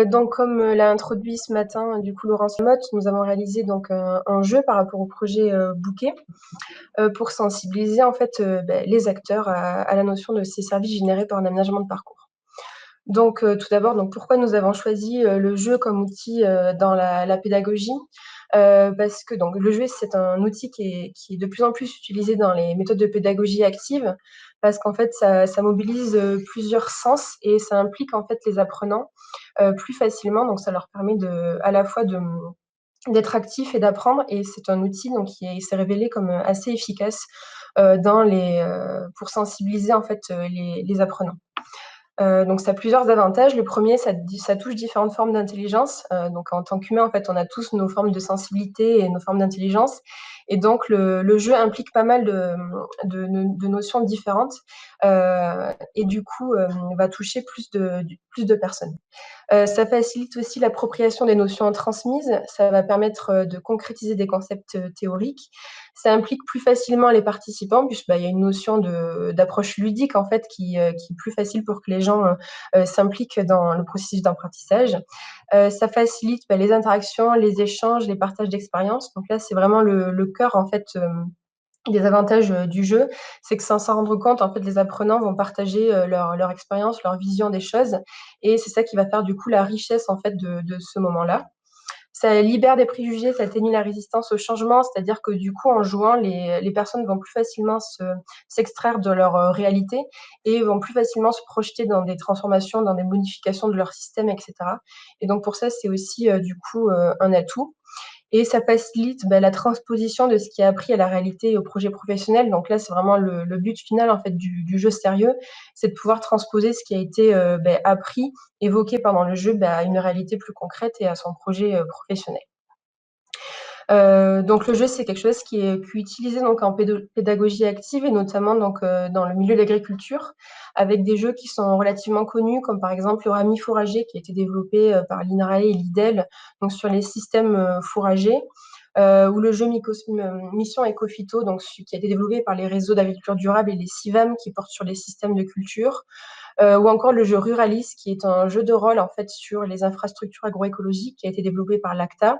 Donc comme l'a introduit ce matin, du coup, Laurence Lamotte, nous avons réalisé donc un jeu par rapport au projet Bouquet pour sensibiliser en fait les acteurs à la notion de ces services générés par un aménagement de parcours. Donc tout d'abord, donc pourquoi nous avons choisi le jeu comme outil dans la pédagogie? Parce que donc le jeu, c'est un outil qui est de plus en plus utilisé dans les méthodes de pédagogie active, parce qu'en fait, ça mobilise plusieurs sens et ça implique en fait les apprenants plus facilement. Donc ça leur permet à la fois d'être actifs et d'apprendre. Et c'est un outil donc qui s'est révélé comme assez efficace pour sensibiliser en fait les apprenants. Donc ça a plusieurs avantages. Le premier, ça touche différentes formes d'intelligence. Donc en tant qu'humain, en fait, on a tous nos formes de sensibilité et nos formes d'intelligence. Et donc le jeu implique pas mal de notions différentes et du coup va toucher plus de personnes. Ça facilite aussi l'appropriation des notions transmises. Ça va permettre de concrétiser des concepts théoriques. Ça implique plus facilement les participants, puisqu'il y a une notion d'approche ludique en fait qui est plus facile pour que les gens s'impliquent dans le processus d'apprentissage. Ça facilite les interactions, les échanges, les partages d'expériences. Donc là, c'est vraiment le cœur en fait des avantages du jeu, c'est que sans s'en rendre compte, en fait, les apprenants vont partager leur expérience, leur vision des choses, et c'est ça qui va faire du coup la richesse en fait de ce moment-là. Ça libère des préjugés, ça atténue la résistance au changement, c'est-à-dire que du coup, en jouant, les personnes vont plus facilement s'extraire de leur réalité et vont plus facilement se projeter dans des transformations, dans des modifications de leur système, etc. Et donc pour ça, c'est aussi du coup un atout. Et ça facilite la transposition de ce qui est appris à la réalité et au projet professionnel. Donc là, c'est vraiment le but final en fait du jeu sérieux, c'est de pouvoir transposer ce qui a été appris, évoqué pendant le jeu à une réalité plus concrète et à son projet professionnel. Donc le jeu, c'est quelque chose qui est utilisé donc en pédagogie active et notamment donc dans le milieu de l'agriculture, avec des jeux qui sont relativement connus, comme par exemple le Rami fourrager qui a été développé par l'INRAE et l'IDEL, donc sur les systèmes fourragers, ou le jeu Mission Ecophyto, donc qui a été développé par les réseaux d'agriculture durable et les CIVAM qui portent sur les systèmes de culture. Ou encore le jeu Ruralis, qui est un jeu de rôle en fait sur les infrastructures agroécologiques, qui a été développé par l'ACTA.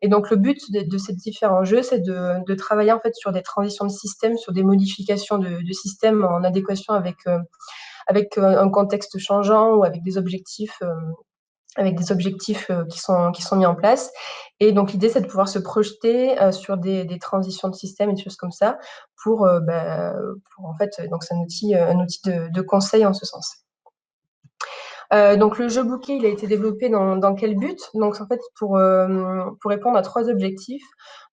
Et donc le but de ces différents jeux, c'est de travailler en fait sur des transitions de système, sur des modifications de système en adéquation avec un contexte changeant ou avec des objectifs qui sont mis en place. Et donc l'idée, c'est de pouvoir se projeter sur des transitions de système et des choses comme ça pour en fait, donc c'est un outil de conseil en ce sens. Donc le jeu bouquet, il a été développé dans quel but? Donc en fait pour répondre à 3 objectifs.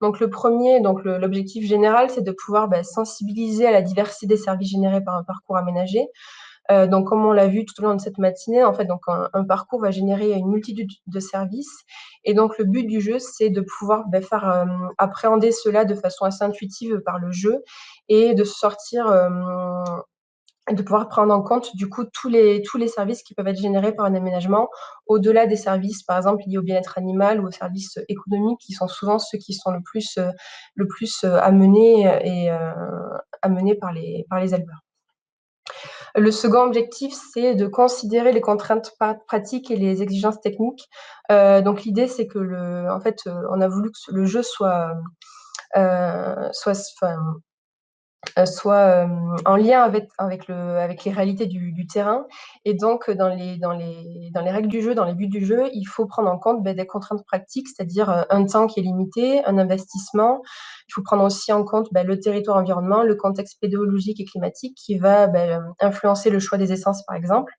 Donc le premier, donc l'objectif général, c'est de pouvoir sensibiliser à la diversité des services générés par un parcours aménagé. Donc comme on l'a vu tout au long de cette matinée, en fait donc un parcours va générer une multitude de services et donc le but du jeu, c'est de pouvoir faire appréhender cela de façon assez intuitive par le jeu et de sortir de pouvoir prendre en compte du coup tous les services qui peuvent être générés par un aménagement, au-delà des services par exemple liés au bien-être animal ou aux services économiques qui sont souvent ceux qui sont le plus amenés par les éleveurs. Le second objectif, c'est de considérer les contraintes pratiques et les exigences techniques. Donc l'idée, c'est que en fait, on a voulu que le jeu enfin, soit en lien avec les réalités du terrain. Et donc, dans les règles du jeu, dans les buts du jeu, il faut prendre en compte des contraintes pratiques, c'est-à-dire un temps qui est limité, un investissement. Il faut prendre aussi en compte le territoire environnement, le contexte pédologique et climatique qui va influencer le choix des essences, par exemple,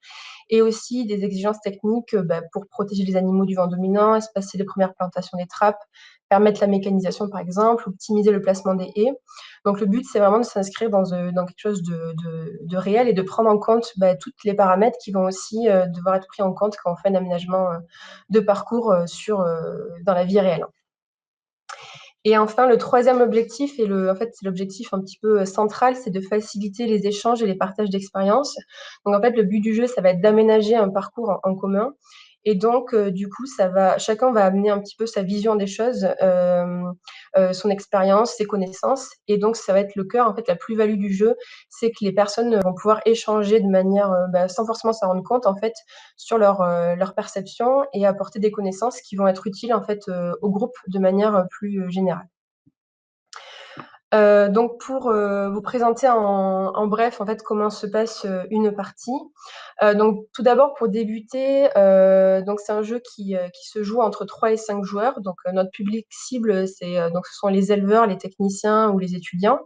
et aussi des exigences techniques pour protéger les animaux du vent dominant, espacer les premières plantations des trappes, permettre la mécanisation, par exemple, optimiser le placement des haies. Donc, le but, c'est vraiment de s'inscrire dans quelque chose de réel et de prendre en compte tous les paramètres qui vont aussi devoir être pris en compte quand on fait un aménagement de parcours dans la vie réelle. Et enfin, le troisième objectif, en fait, c'est l'objectif un petit peu central, c'est de faciliter les échanges et les partages d'expériences. Donc, en fait, le but du jeu, ça va être d'aménager un parcours en commun Et donc, du coup, chacun va amener un petit peu sa vision des choses, son expérience, ses connaissances. Et donc, ça va être le cœur, en fait, la plus-value du jeu, c'est que les personnes vont pouvoir échanger de manière, sans forcément s'en rendre compte, en fait, sur leur perception et apporter des connaissances qui vont être utiles, en fait, au groupe de manière plus générale. Donc pour vous présenter en bref en fait comment se passe une partie. Donc tout d'abord pour débuter, donc c'est un jeu qui se joue entre 3 et 5 joueurs. Donc notre public cible c'est donc ce sont les éleveurs, les techniciens ou les étudiants.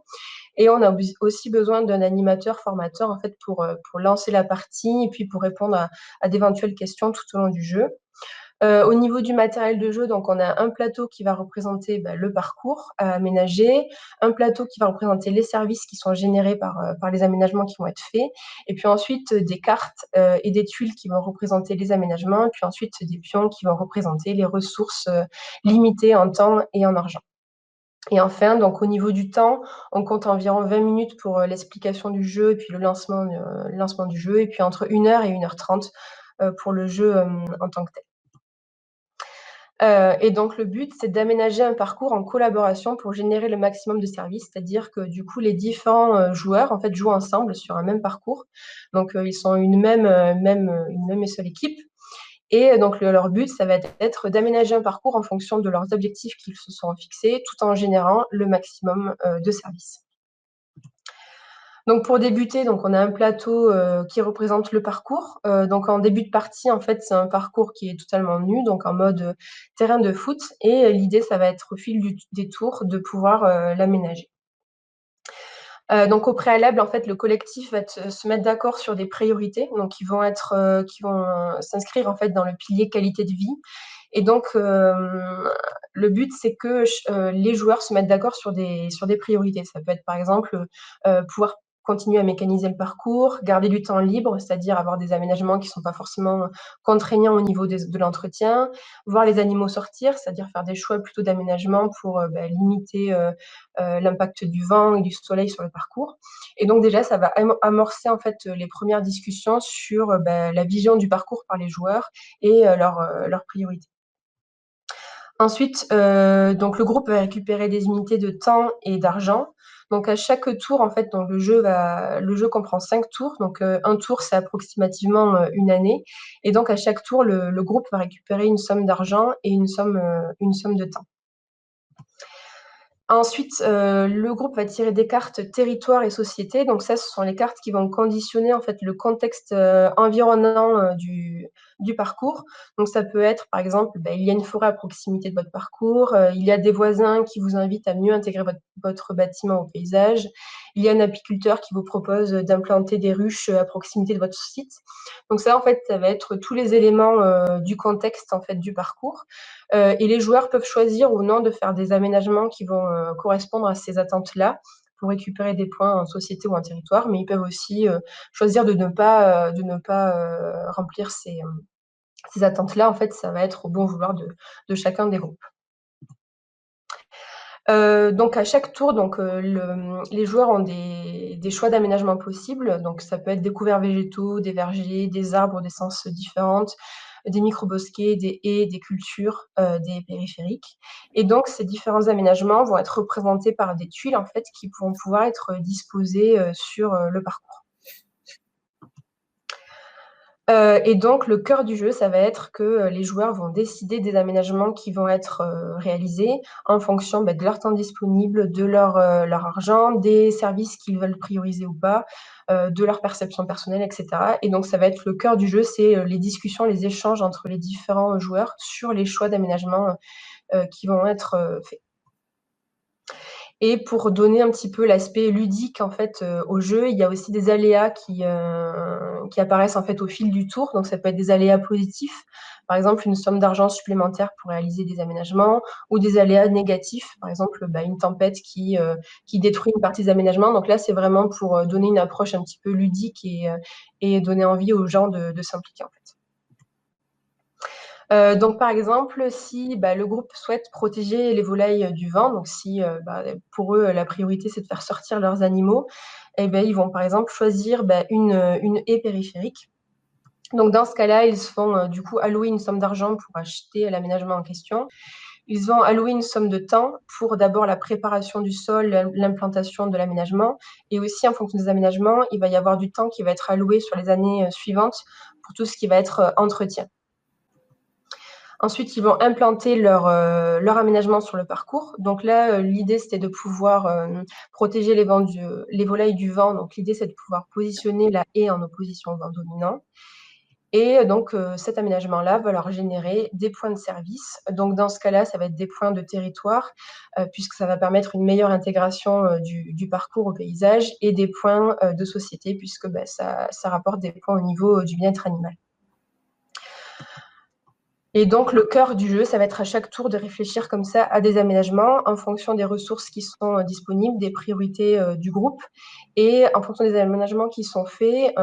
Et on a aussi besoin d'un animateur formateur en fait pour lancer la partie et puis pour répondre à d'éventuelles questions tout au long du jeu. Au niveau du matériel de jeu, donc on a un plateau qui va représenter le parcours à aménager, un plateau qui va représenter les services qui sont générés par les aménagements qui vont être faits, et puis ensuite des cartes et des tuiles qui vont représenter les aménagements, et puis ensuite des pions qui vont représenter les ressources limitées en temps et en argent. Et enfin, donc au niveau du temps, on compte environ 20 minutes pour l'explication du jeu et puis le lancement du jeu, et puis entre 1 heure et 1 heure 30 pour le jeu en tant que tel. Et donc le but, c'est d'aménager un parcours en collaboration pour générer le maximum de services. C'est-à-dire que du coup, les différents, joueurs, en fait, jouent ensemble sur un même parcours. Donc, ils sont une même et seule équipe. Et donc leur but, ça va être d'aménager un parcours en fonction de leurs objectifs qu'ils se sont fixés, tout en générant le maximum, de services. Donc pour débuter, donc on a un plateau qui représente le parcours. Donc en début de partie, en fait, c'est un parcours qui est totalement nu, donc en mode terrain de foot. Et l'idée, ça va être au fil des tours de pouvoir l'aménager. Donc au préalable, en fait, le collectif va se mettre d'accord sur des priorités, donc qui vont s'inscrire en fait dans le pilier qualité de vie. Et donc le but, c'est que les joueurs se mettent d'accord sur des priorités. Ça peut être par exemple pouvoir continuer à mécaniser le parcours, garder du temps libre, c'est-à-dire avoir des aménagements qui ne sont pas forcément contraignants au niveau de l'entretien, voir les animaux sortir, c'est-à-dire faire des choix plutôt d'aménagement pour limiter l'impact du vent et du soleil sur le parcours. Et donc déjà, ça va amorcer en fait les premières discussions sur la vision du parcours par les joueurs et leurs priorités. Ensuite, donc le groupe va récupérer des unités de temps et d'argent. Donc à chaque tour, en fait, donc le jeu comprend 5 tours. Donc un tour, c'est approximativement 1 année. Et donc à chaque tour, le groupe va récupérer une somme d'argent et une somme de temps. Ensuite, le groupe va tirer des cartes territoire et société. Donc ça, ce sont les cartes qui vont conditionner en fait le contexte environnant du parcours. Donc ça peut être, par exemple, il y a une forêt à proximité de votre parcours, il y a des voisins qui vous invitent à mieux intégrer votre bâtiment au paysage, il y a un apiculteur qui vous propose d'implanter des ruches à proximité de votre site. Donc ça, en fait, ça va être tous les éléments du contexte en fait du parcours. Et les joueurs peuvent choisir ou non de faire des aménagements qui vont correspondre à ces attentes-là pour récupérer des points en société ou en territoire, mais ils peuvent aussi choisir de ne pas remplir ces attentes-là. En fait, ça va être au bon vouloir de chacun des groupes. Donc à chaque tour, les joueurs ont des choix d'aménagement possibles. Donc ça peut être des couverts végétaux, des vergers, des arbres d'essences différentes, des micro-bosquets, des haies, des cultures, des périphériques. Et donc ces différents aménagements vont être représentés par des tuiles en fait qui vont pouvoir être disposées sur le parcours. Et donc le cœur du jeu, ça va être que les joueurs vont décider des aménagements qui vont être réalisés en fonction de leur temps disponible, de leur argent, des services qu'ils veulent prioriser ou pas, de leur perception personnelle, et cetera. Et donc ça va être le cœur du jeu, c'est les discussions, les échanges entre les différents joueurs sur les choix d'aménagement qui vont être faits. Et pour donner un petit peu l'aspect ludique en fait au jeu, il y a aussi des aléas qui apparaissent en fait au fil du tour. Donc ça peut être des aléas positifs, par exemple une somme d'argent supplémentaire pour réaliser des aménagements, ou des aléas négatifs, par exemple une tempête qui détruit une partie des aménagements. Donc là, c'est vraiment pour donner une approche un petit peu ludique et donner envie aux gens de s'impliquer en fait. Donc par exemple, si le groupe souhaite protéger les volailles du vent, donc si pour eux la priorité c'est de faire sortir leurs animaux, ils vont par exemple choisir une haie périphérique. Donc dans ce cas-là, ils se font du coup allouer une somme d'argent pour acheter l'aménagement en question. Ils vont allouer une somme de temps pour d'abord la préparation du sol, l'implantation de l'aménagement, et aussi en fonction des aménagements, il va y avoir du temps qui va être alloué sur les années suivantes pour tout ce qui va être entretien. Ensuite, ils vont implanter leur aménagement sur le parcours. Donc là, l'idée, c'était de pouvoir protéger les volailles du vent. Donc l'idée, c'est de pouvoir positionner la haie en opposition au vent dominant. Et donc, cet aménagement-là va leur générer des points de service. Donc dans ce cas-là, ça va être des points de territoire, puisque ça va permettre une meilleure intégration du parcours au paysage, et des points de société, puisque ça rapporte des points au niveau du bien-être animal. Et donc le cœur du jeu, ça va être à chaque tour de réfléchir comme ça à des aménagements en fonction des ressources qui sont disponibles, des priorités du groupe, et en fonction des aménagements qui sont faits,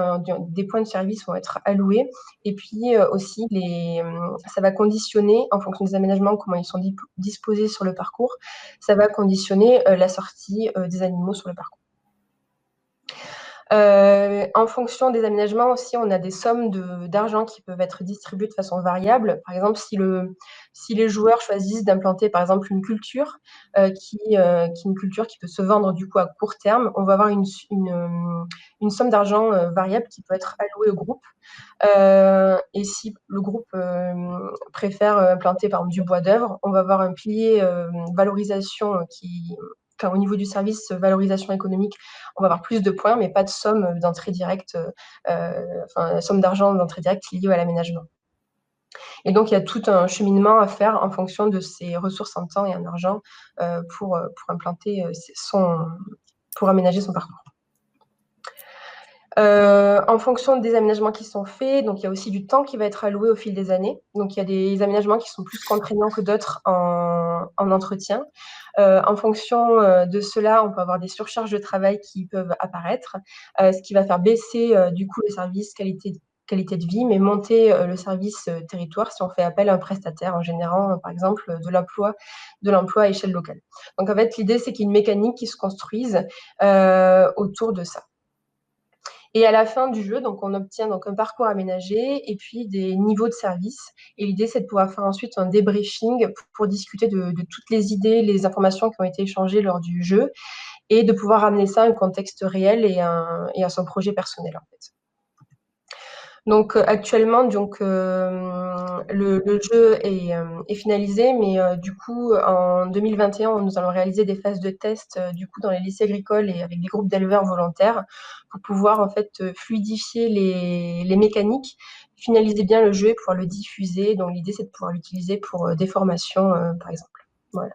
des points de service vont être alloués, et puis aussi ça va conditionner, en fonction des aménagements, comment ils sont disposés sur le parcours, ça va conditionner la sortie des animaux sur le parcours. En fonction des aménagements aussi, on a des sommes d'argent qui peuvent être distribuées de façon variable. Par exemple, si les joueurs choisissent d'implanter, par exemple, une culture qui est une culture qui peut se vendre du coup à court terme, on va avoir une somme d'argent variable qui peut être allouée au groupe. Et si le groupe préfère planter par exemple du bois d'œuvre, on va avoir un pilier valorisation au niveau du service valorisation économique, on va avoir plus de points, mais pas de somme d'entrée directe, somme d'argent d'entrée directe liée à l'aménagement. Et donc il y a tout un cheminement à faire en fonction de ses ressources en temps et en argent pour aménager son parcours. En fonction des aménagements qui sont faits, donc il y a aussi du temps qui va être alloué au fil des années. Donc il y a des aménagements qui sont plus contraignants que d'autres en entretien. En fonction de cela, on peut avoir des surcharges de travail qui peuvent apparaître, ce qui va faire baisser du coup le service qualité de vie, mais monter le service territoire si on fait appel à un prestataire en générant par exemple de l'emploi à échelle locale. Donc en fait, l'idée, c'est qu'il y ait une mécanique qui se construise autour de ça. Et à la fin du jeu, donc on obtient donc un parcours aménagé et puis des niveaux de service. Et l'idée, c'est de pouvoir faire ensuite un débriefing pour discuter de toutes les idées, les informations qui ont été échangées lors du jeu, et de pouvoir ramener ça à un contexte réel et à son projet personnel, en fait. Donc actuellement, le jeu est finalisé, mais du coup, en 2021, nous allons réaliser des phases de test du coup dans les lycées agricoles et avec des groupes d'éleveurs volontaires pour pouvoir en fait fluidifier les mécaniques, finaliser bien le jeu et pouvoir le diffuser. Donc l'idée, c'est de pouvoir l'utiliser pour des formations, par exemple. Voilà.